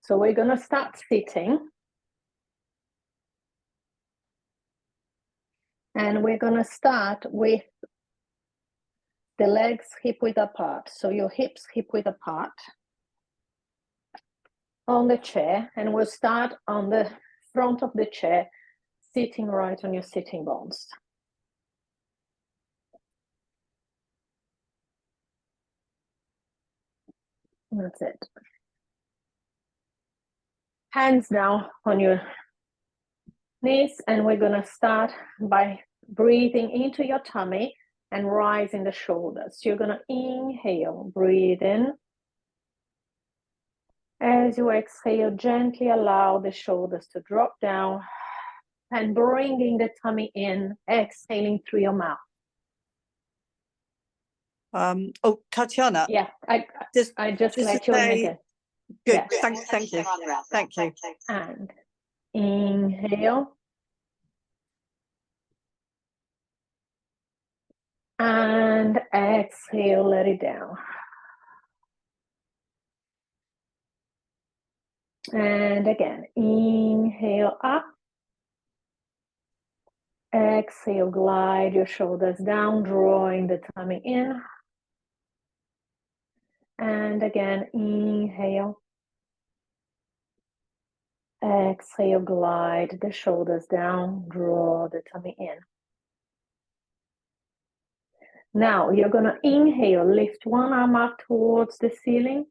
So we're going to start sitting. And we're going to start with the legs hip-width apart. So your hips hip-width apart on the chair. And we'll start on the front of the chair, sitting right on your sitting bones. That's it. Hands down on your knees, and we're going to start by breathing into your tummy and rising the shoulders. You're going to inhale, breathe in. As you exhale, gently allow the shoulders to drop down and bringing the tummy in, exhaling through your mouth. Oh, Tatiana. Yeah, I just let you in again. Good, Yeah. thank you. Thank you. And inhale. And exhale, let it down. And again, inhale up. Exhale, glide your shoulders down, drawing the tummy in. And again, inhale. Exhale, glide the shoulders down, draw the tummy in. Now you're going to inhale, lift one arm up towards the ceiling.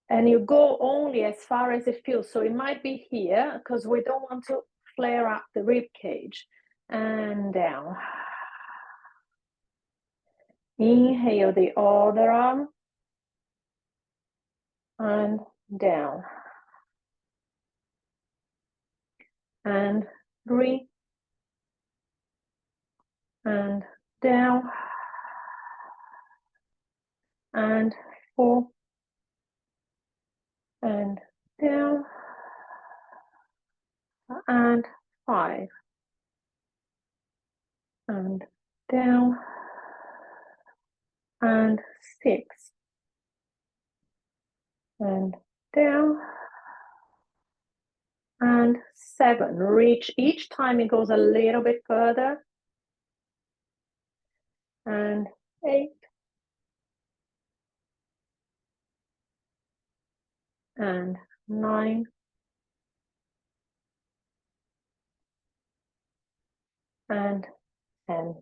And you go only as far as it feels. So it might be here because we don't want to flare up the rib cage. And down. Inhale the other arm. And down. And 3. And down. And 4. And down. And 5. And down. And 6. And down. And 7. Reach each time it goes a little bit further. And 8. And 9. And 10.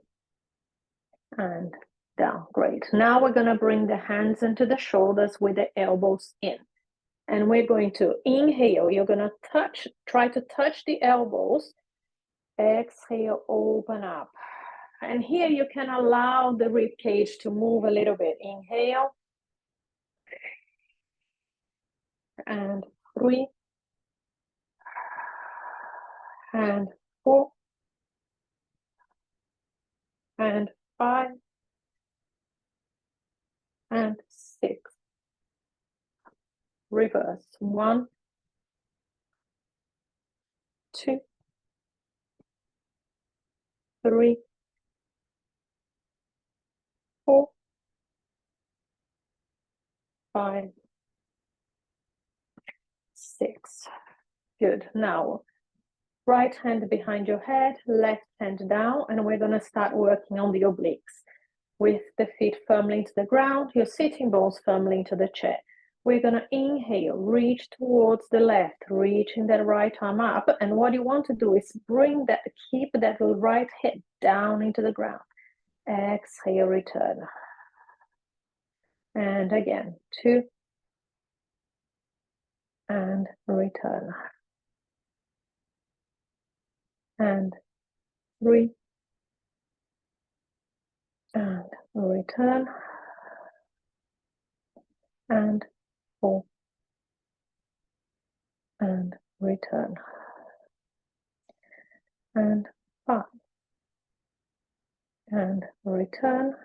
And down. Great. Now we're going to bring the hands into the shoulders with the elbows in. And we're going to inhale. You're going to try to touch the elbows. Exhale, open up. And here you can allow the rib cage to move a little bit. Inhale. And 3. And 4. And 5. And 6. Reverse. 1. 2. 3. 4. 5. 6. Good. Now, right hand behind your head, left hand down, and we're going to start working on the obliques. With the feet firmly into the ground, your sitting bones firmly into the chair. We're going to inhale, reach towards the left, reaching that right arm up. And what you want to do is keep that right hip down into the ground. Exhale, return. And again, 2. And return. And 3. And return. And 4. And return. And 5. And return.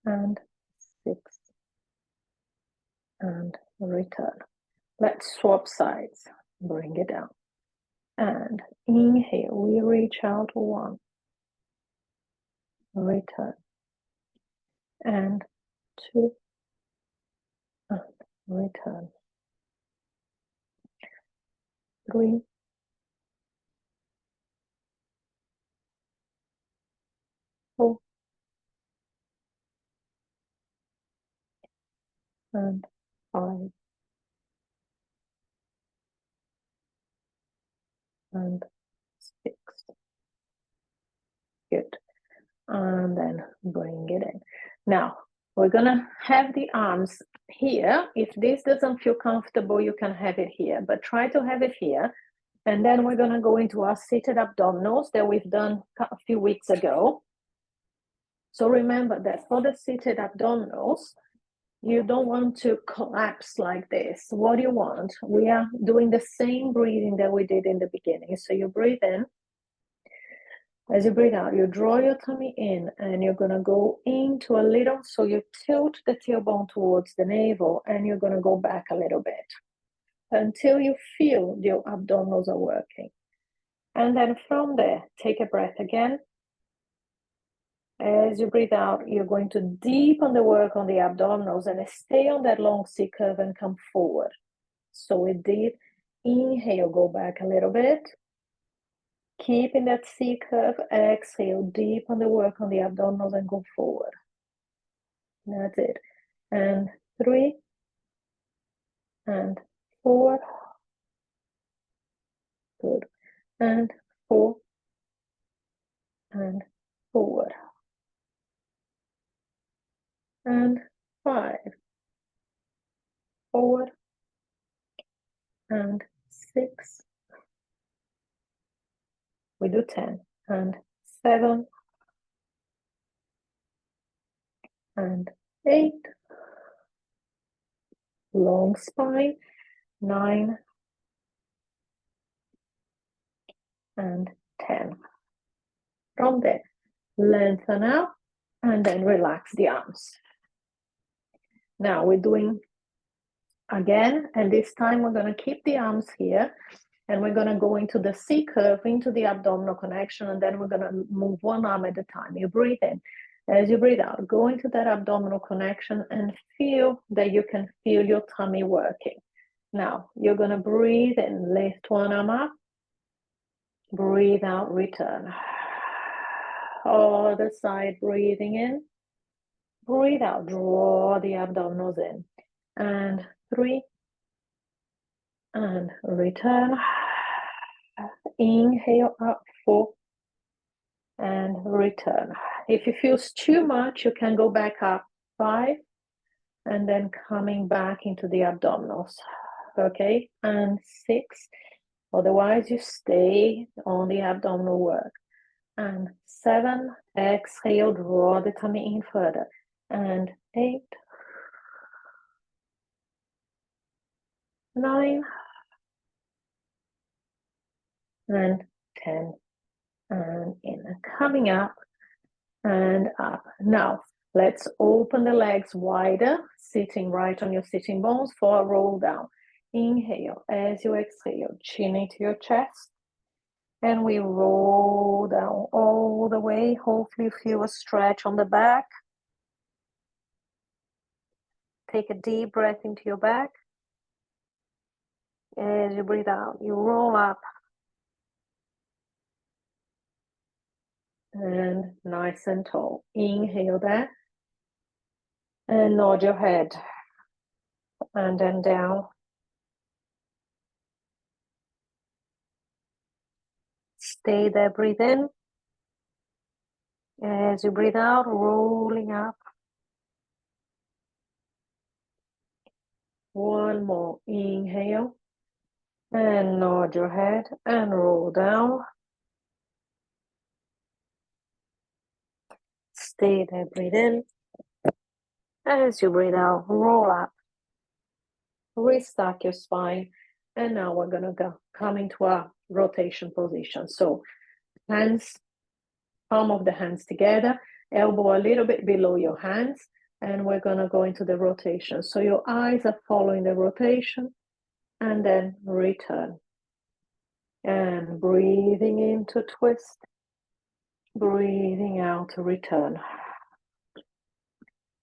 And 6. And return. Let's swap sides. Bring it down. And inhale, we reach out 1. Return. And 2. return. 3, 4, and 5, and 6. Good. And then bring it in. Now, we're gonna have the arms here. If this doesn't feel comfortable, you can have it here, but try to have it here. And then we're gonna go into our seated abdominals that we've done a few weeks ago. So remember that for the seated abdominals, you don't want to collapse like this. What do you want? We are doing the same breathing that we did in the beginning. So you breathe in. As you breathe out, you draw your tummy in and you're going to go into a little, so you tilt the tailbone towards the navel and you're going to go back a little bit until you feel your abdominals are working. And then from there, take a breath again. As you breathe out, you're going to deepen the work on the abdominals and stay on that long C curve and come forward. So with deep inhale, go back a little bit. Keeping that C curve, exhale, deepen the work on the abdominals and go forward. That's it. And 3, and 4. Good. And 4, and forward. And 5, forward. And 6. We do 10. And 7. And 8. Long spine. 9. And 10. From there, lengthen out and then relax the arms. Now we're doing again, and this time we're going to keep the arms here and we're going to go into the C curve, into the abdominal connection, and then we're going to move one arm at a time. You breathe in. As you breathe out, go into that abdominal connection and feel that you can feel your tummy working. Now you're going to breathe in, lift one arm up, breathe out, return. Other side, breathing in, breathe out, draw the abdominals in, and 3, and return. Inhale up, 4, and return. If it feels too much, you can go back up, 5, and then coming back into the abdominals. Okay, and 6. Otherwise, you stay on the abdominal work. And 7, exhale, draw the tummy in further. And 8, 9, and 10, and in. Coming up and up. Now, let's open the legs wider, sitting right on your sitting bones for a roll down. Inhale, as you exhale, chin into your chest. And we roll down all the way. Hopefully feel a stretch on the back. Take a deep breath into your back. As you breathe out, you roll up. And nice and tall. Inhale that. And nod your head. And then down. Stay there, breathe in. As you breathe out, rolling up. One more. Inhale. And nod your head and roll down. Stay there, breathe in. As you breathe out, roll up. Restack your spine. And now we're going to come into a rotation position. So hands, palm of the hands together, elbow a little bit below your hands, and we're going to go into the rotation. So your eyes are following the rotation, and then return. And breathing in to twist, breathing out to return.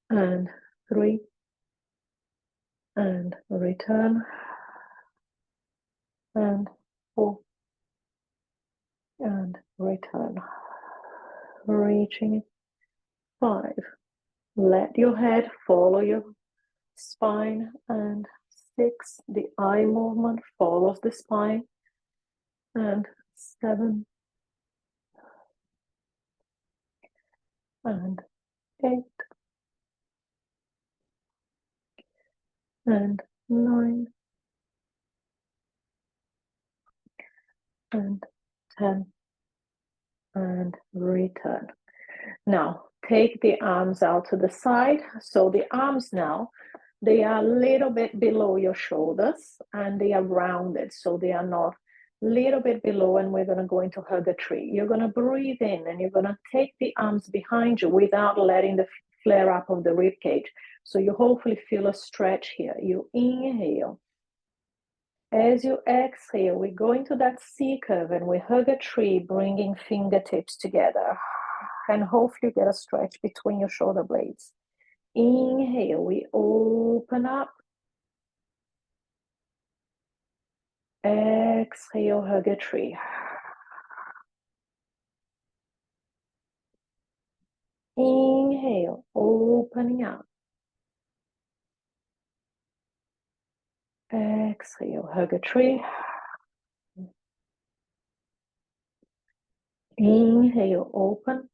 And 3, and return, and 4, and return, reaching 5. Let your head follow your spine, and 6, the eye movement follows the spine, and 7, and 8, and 9, and 10, and return. Now take the arms out to the side. So the arms now, they are a little bit below your shoulders and they are rounded, so they are not a little bit below, and we're going to go into hug a tree. You're going to breathe in and you're going to take the arms behind you without letting the flare up of the rib cage. So you hopefully feel a stretch here. You inhale. As you exhale, we go into that C curve and we hug a tree, bringing fingertips together. And hopefully get a stretch between your shoulder blades. Inhale, we open up. Exhale, hug a tree. Inhale, opening up. Exhale, hug a tree. Inhale, open.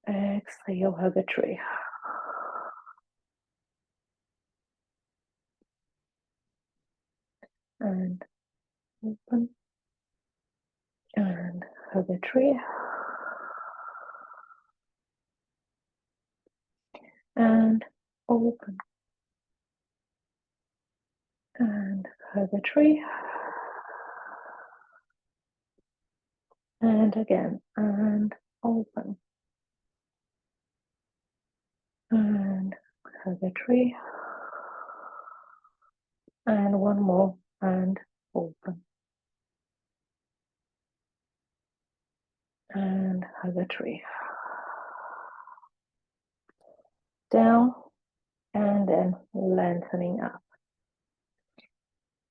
Exhale, hug a tree. And open. And hug a tree. And open. And hug a tree. And again, and open. And hug a tree. And one more, and open. And hug a tree. Down, and then lengthening up.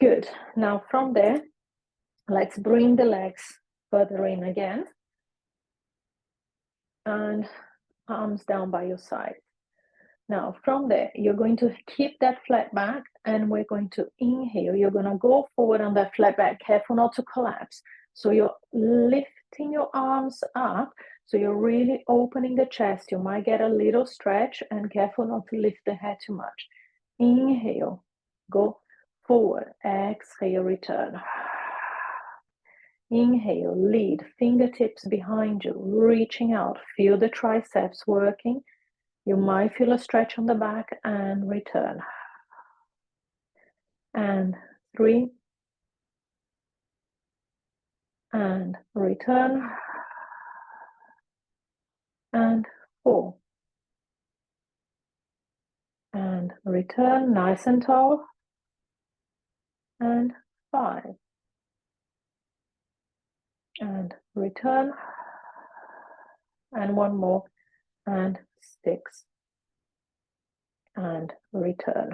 Good. Now from there, let's bring the legs further in again. And arms down by your side. Now from there, you're going to keep that flat back, and we're going to inhale. You're going to go forward on that flat back, careful not to collapse. So you're lifting your arms up, so you're really opening the chest. You might get a little stretch, and careful not to lift the head too much. Inhale, go forward. Exhale, return. Inhale, lead, fingertips behind you, reaching out. Feel the triceps working. You might feel a stretch on the back, and return. And 3. And return. And 4. And return, nice and tall. And 5. And return. And one more. And 6. And return.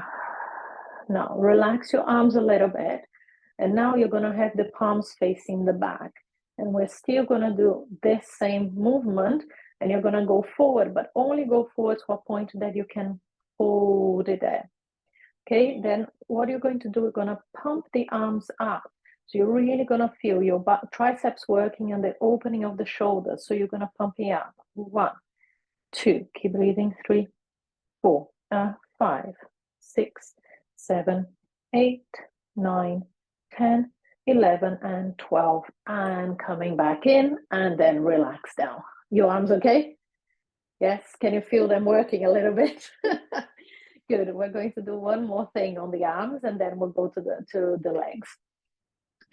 Now relax your arms a little bit, and now you're going to have the palms facing the back, and we're still going to do this same movement, and you're going to go forward, but only go forward to a point that you can hold it there. Okay, then what you're going to do, we're going to pump the arms up, so you're really going to feel your triceps working and the opening of the shoulders. So you're going to pump it up. 1, 2, keep breathing. 3, 4, 5, 6, 7, 8, 9, 10, 11, and 12. And coming back in, and then relax down. Your arms okay? Yes, can you feel them working a little bit? Good. We're going to do one more thing on the arms, and then we'll go to the legs.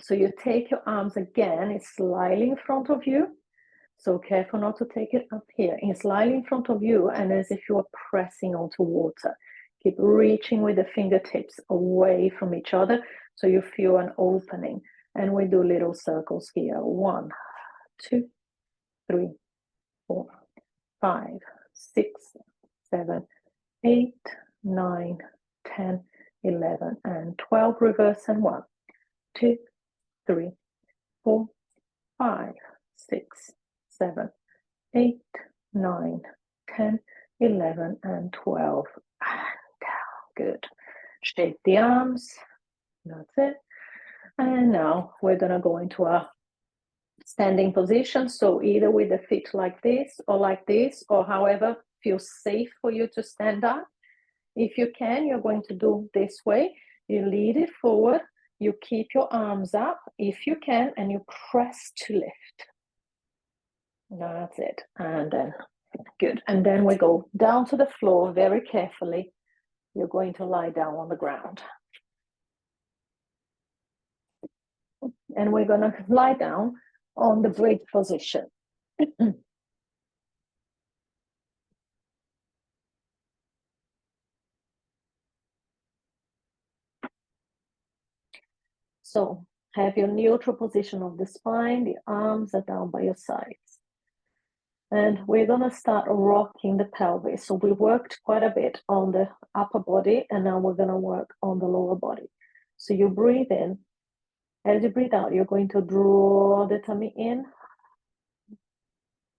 So you take your arms again, it's slightly in front of you. So careful not to take it up here. It's slightly in front of you, and as if you are pressing onto water. Keep reaching with the fingertips away from each other, so you feel an opening. And we do little circles here. 1, 2, 3, 4, 5, 6, 7, 8, 9, 10, 11, and 12. Reverse and 1, 2, 3, 4, 5, 6, 7, 8, 9, 10, 11, and 12. And down. Good. Shake the arms. That's it. And now we're going to go into a standing position. So either with the feet like this, or however feels safe for you to stand up. If you can, you're going to do this way. You lead it forward. You keep your arms up if you can, and you press to lift. That's it. And then, good. And then we go down to the floor very carefully. You're going to lie down on the ground. And we're going to lie down on the bridge position. So have your neutral position of the spine. The arms are down by your sides. And we're going to start rocking the pelvis. So we worked quite a bit on the upper body, and now we're going to work on the lower body. So you breathe in. As you breathe out, you're going to draw the tummy in.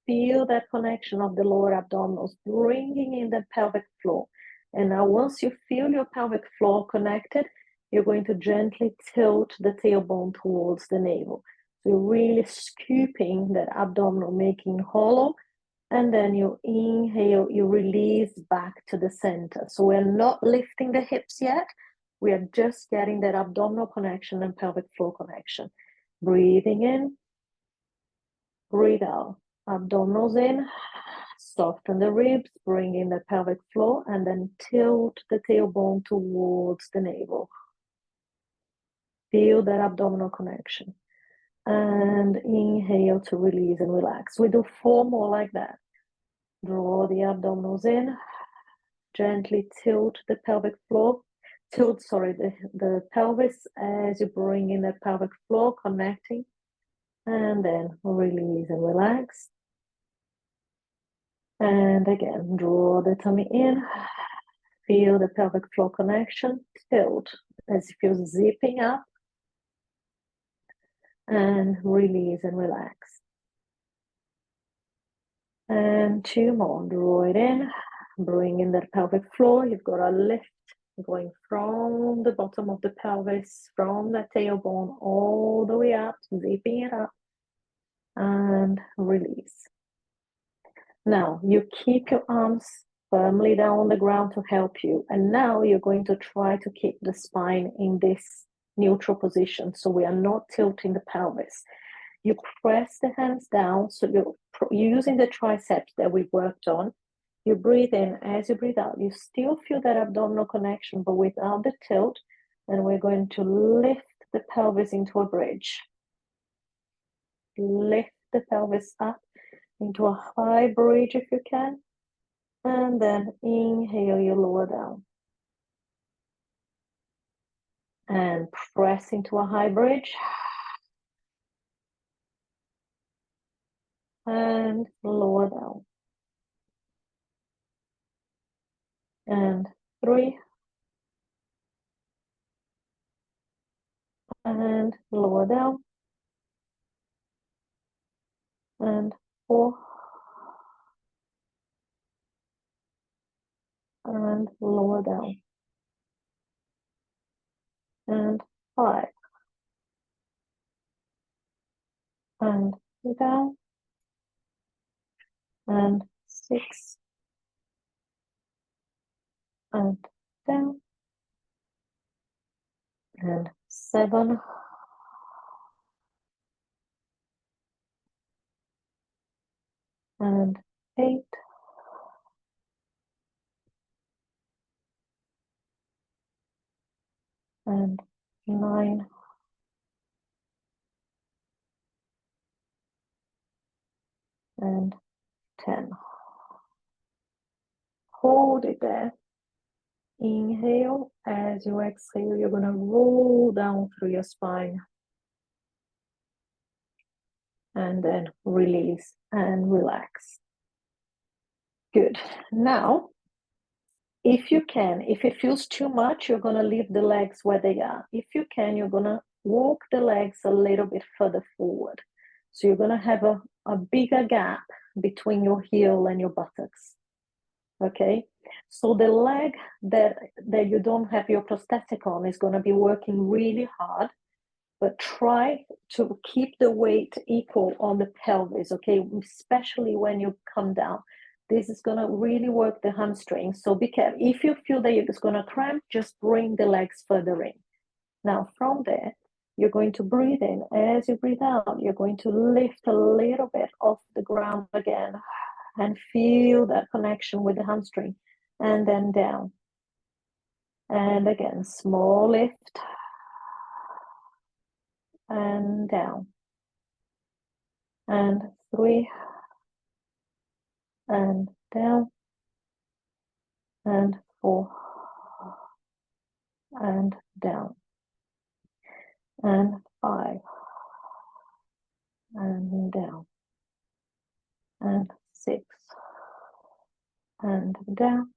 Feel that connection of the lower abdominals, bringing in the pelvic floor. And now once you feel your pelvic floor connected, you're going to gently tilt the tailbone towards the navel. So you're really scooping that abdominal, making hollow. And then you inhale, you release back to the center. So we're not lifting the hips yet. We are just getting that abdominal connection and pelvic floor connection. Breathing in, breathe out. Abdominals in, soften the ribs, bring in the pelvic floor, and then tilt the tailbone towards the navel. Feel that abdominal connection. And inhale to release and relax. We do 4 more like that. Draw the abdominals in, gently tilt the pelvic floor, the pelvis as you bring in the pelvic floor, connecting, and then release and relax. And again, draw the tummy in, feel the pelvic floor connection, tilt as if you're zipping up, and release and relax. And 2 more, draw it in, bring in the pelvic floor. You've got a lift going from the bottom of the pelvis, from the tailbone all the way up, zipping it up, and release. Now you keep your arms firmly down on the ground to help you, and now you're going to try to keep the spine in this neutral position, so we are not tilting the pelvis. You press the hands down, so you're using the triceps that we worked on. You breathe in. As you breathe out, you still feel that abdominal connection, but without the tilt. And we're going to lift the pelvis into a bridge. Lift the pelvis up into a high bridge if you can. And then inhale, you lower down. And press into a high bridge. And lower down. And 3. And lower down. And 4. And lower down. And 5. And down. And 6. And down. And 7. And 8. And 9. And 10. Hold it there. Inhale. As you exhale, you're going to roll down through your spine. And then release and relax. Good. Now, If you can, if it feels too much, you're going to leave the legs where they are. If you can, you're going to walk the legs a little bit further forward. So you're going to have a bigger gap between your heel and your buttocks. Okay, so the leg that you don't have your prosthetic on is going to be working really hard, but try to keep the weight equal on the pelvis, okay, especially when you come down. This is going to really work the hamstring. So be careful. If you feel that it's going to cramp, just bring the legs further in. Now from there, you're going to breathe in. As you breathe out, you're going to lift a little bit off the ground again and feel that connection with the hamstring, and then down. And again, small lift and down. And 3 and down. And 4 and down. And 5 and down. And 6 and down.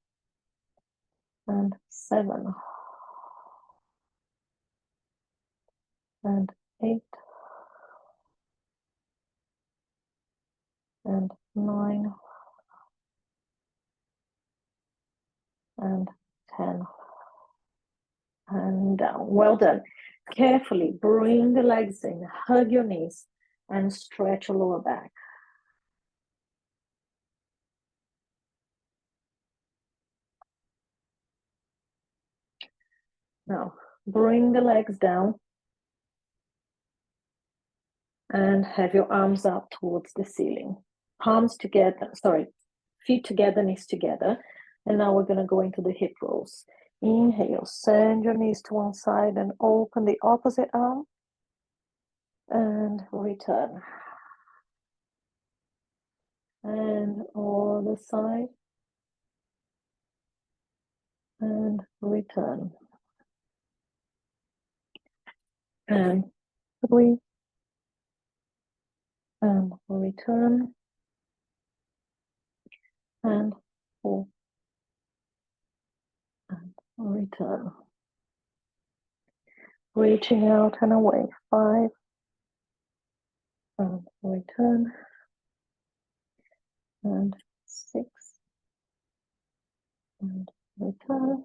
And 7 and 8 and 9 and 10 and down. Well done. Carefully bring the legs in, hug your knees, and stretch your lower back. Now, bring the legs down and have your arms up towards the ceiling. Palms together, feet together, knees together. And now we're going to go into the hip rolls. Inhale, send your knees to one side and open the opposite arm. And return. And other side. And return. And 3. And return. And 4. And return. Reaching out and away. 5. And return. And 6. And return.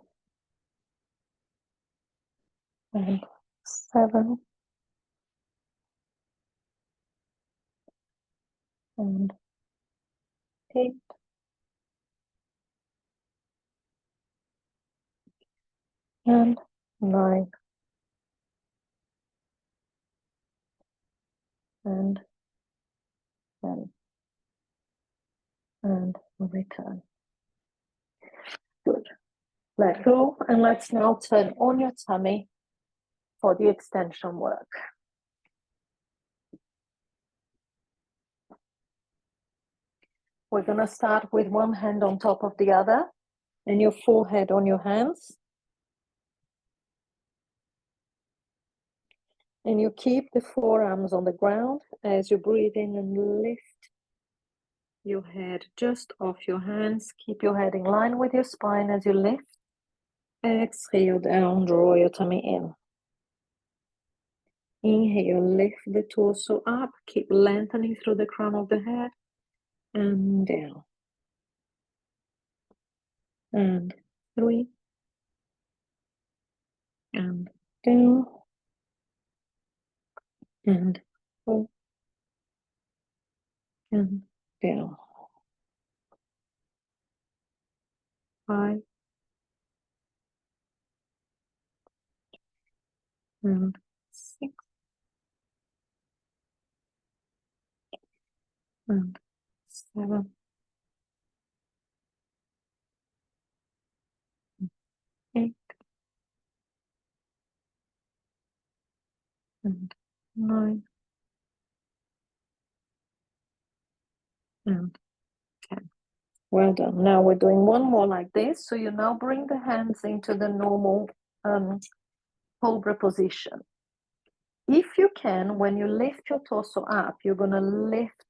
And 7. And 8. And 9. And 10. And return. Good. Let go, and let's now turn on your tummy for the extension work. We're going to start with one hand on top of the other and your forehead on your hands. And you keep the forearms on the ground as you breathe in and lift your head just off your hands. Keep your head in line with your spine as you lift. Exhale down, draw your tummy in. Inhale, lift the torso up. Keep lengthening through the crown of the head. And down. And 3. And down. And 4. And down. 5. And 6. And 7. 8. And 9. And 10. Well done. Now we're doing one more like this. So you now bring the hands into the normal cobra position. If you can, when you lift your torso up, you're going to lift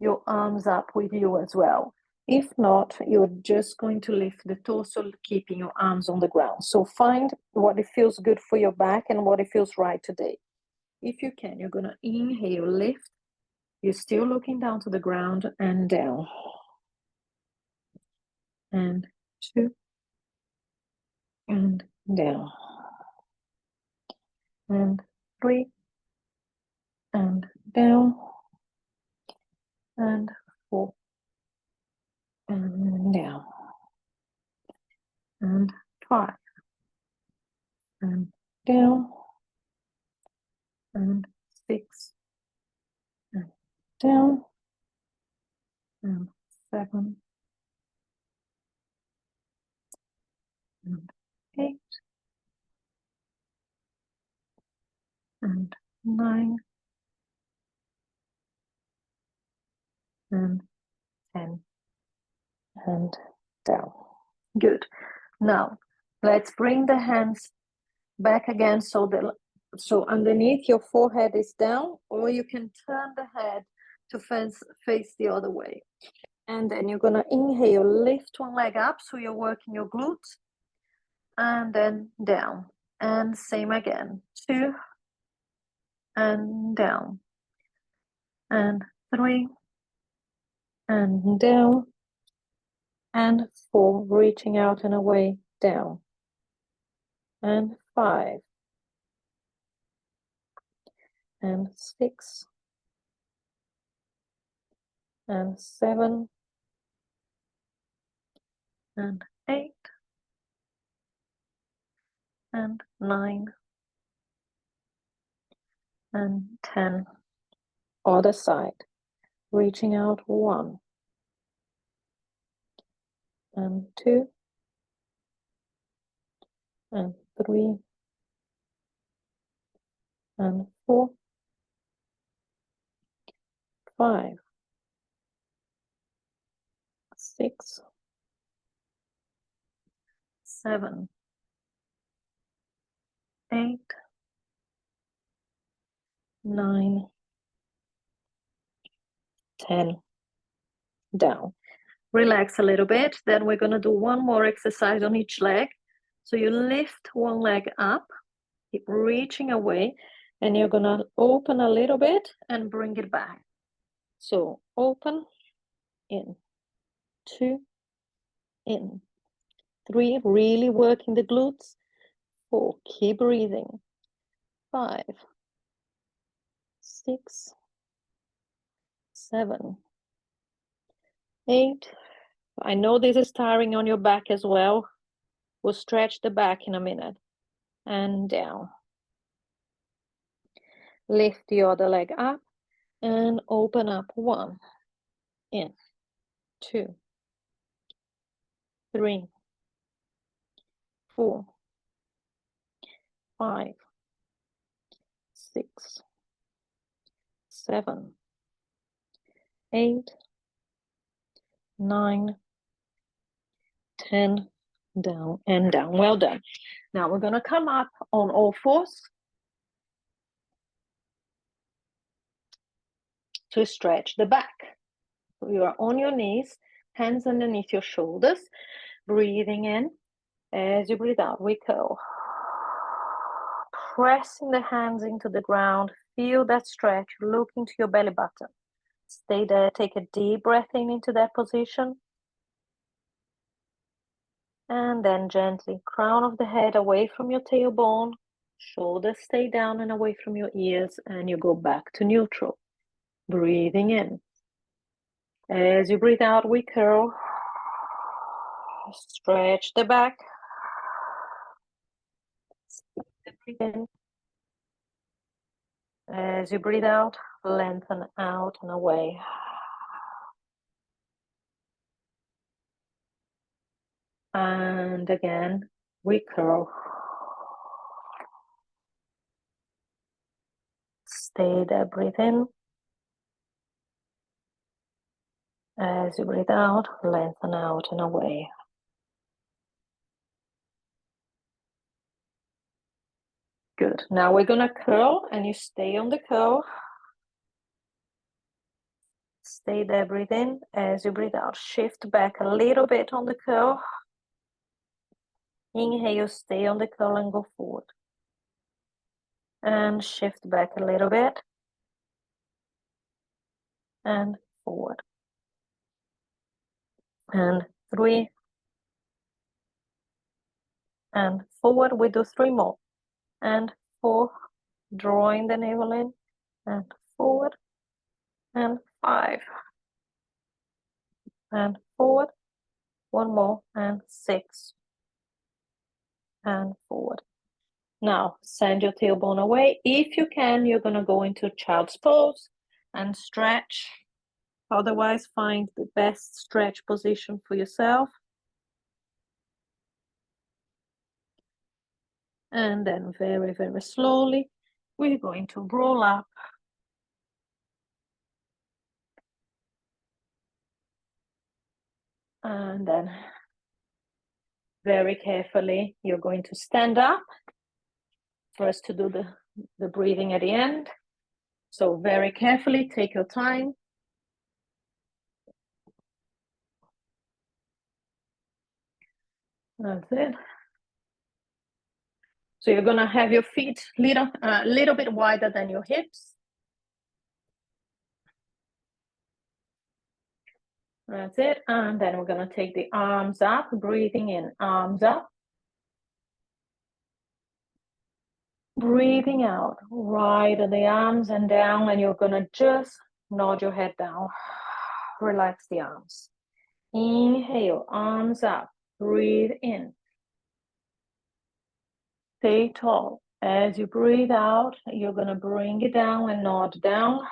your arms up with you as well. If not, you're just going to lift the torso, keeping your arms on the ground. So find what it feels good for your back and what it feels right today. If you can, you're going to inhale, lift. You're still looking down to the ground and down. And 2. And down. And 3. And down. And 4. And down. And 5. And down. And 6. And down. And 7. And 8. And 9. And 10. And down. Good. Now, let's bring the hands back again so underneath your forehead is down, or you can turn the head to face the other way. And then you're going to inhale, lift one leg up so you're working your glutes, and then down. And same again. 2, and down. And 3, and down. And 4, reaching out and away, down. And 5. And 6. And 7. And 8. And 9. And 10. Other side. Reaching out, 1. And 2. And 3. And 4. 5. 6. 7. 8. 9. 10. Down. Relax a little bit. Then we're going to do one more exercise on each leg. So you lift one leg up, keep reaching away, and you're going to open a little bit and bring it back. So open, in, 2, in, 3, really working the glutes, 4, keep breathing, 5, 6, 7, 8. I know this is tiring on your back as well. We'll stretch the back in a minute. And down. Lift the other leg up and open up. 1, in, 2, 3, 4, 5, 6, 7, 8, 9, 10, down and down. Well done. Now we're going to come up on all fours to stretch the back. So you are on your knees, hands underneath your shoulders, breathing in. As you breathe out, we curl. Pressing the hands into the ground, feel that stretch, look into your belly button. Stay there, take a deep breath in into that position. And then gently, crown of the head away from your tailbone, shoulders stay down and away from your ears, and you go back to neutral. Breathing in. As you breathe out, we curl. Stretch the back. Breathe in. As you breathe out, lengthen out and away. And again, we curl. Stay there, breathe in. As you breathe out, lengthen out and away. Good. Now we're gonna curl and you stay on the curl. Stay there, breathe in. As you breathe out, shift back a little bit on the curl. Inhale, stay on the curl and go forward. And shift back a little bit. And forward. And 3. And forward. We do 3 more. And 4. Drawing the navel in. And forward. And 5. And forward. 1 more. And 6. And forward. Now, send your tailbone away. If you can, you're going to go into child's pose and stretch. Otherwise, find the best stretch position for yourself. And then very, very slowly, we're going to roll up. And then very carefully, you're going to stand up for us to do the breathing at the end. So very carefully, take your time. That's it. So you're gonna have your feet a little bit wider than your hips. That's it. And then we're gonna take the arms up, breathing in, arms up. Breathing out, right at the arms and down, and you're gonna just nod your head down. Relax the arms. Inhale, arms up, breathe in. Stay tall. As you breathe out, you're gonna bring it down and nod down.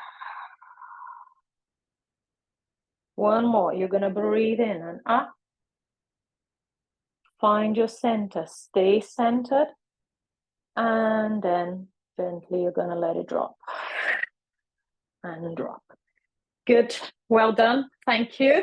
1 more, you're gonna breathe in and up. Find your center, stay centered. And then gently you're gonna let it drop. And drop. Good, well done, thank you.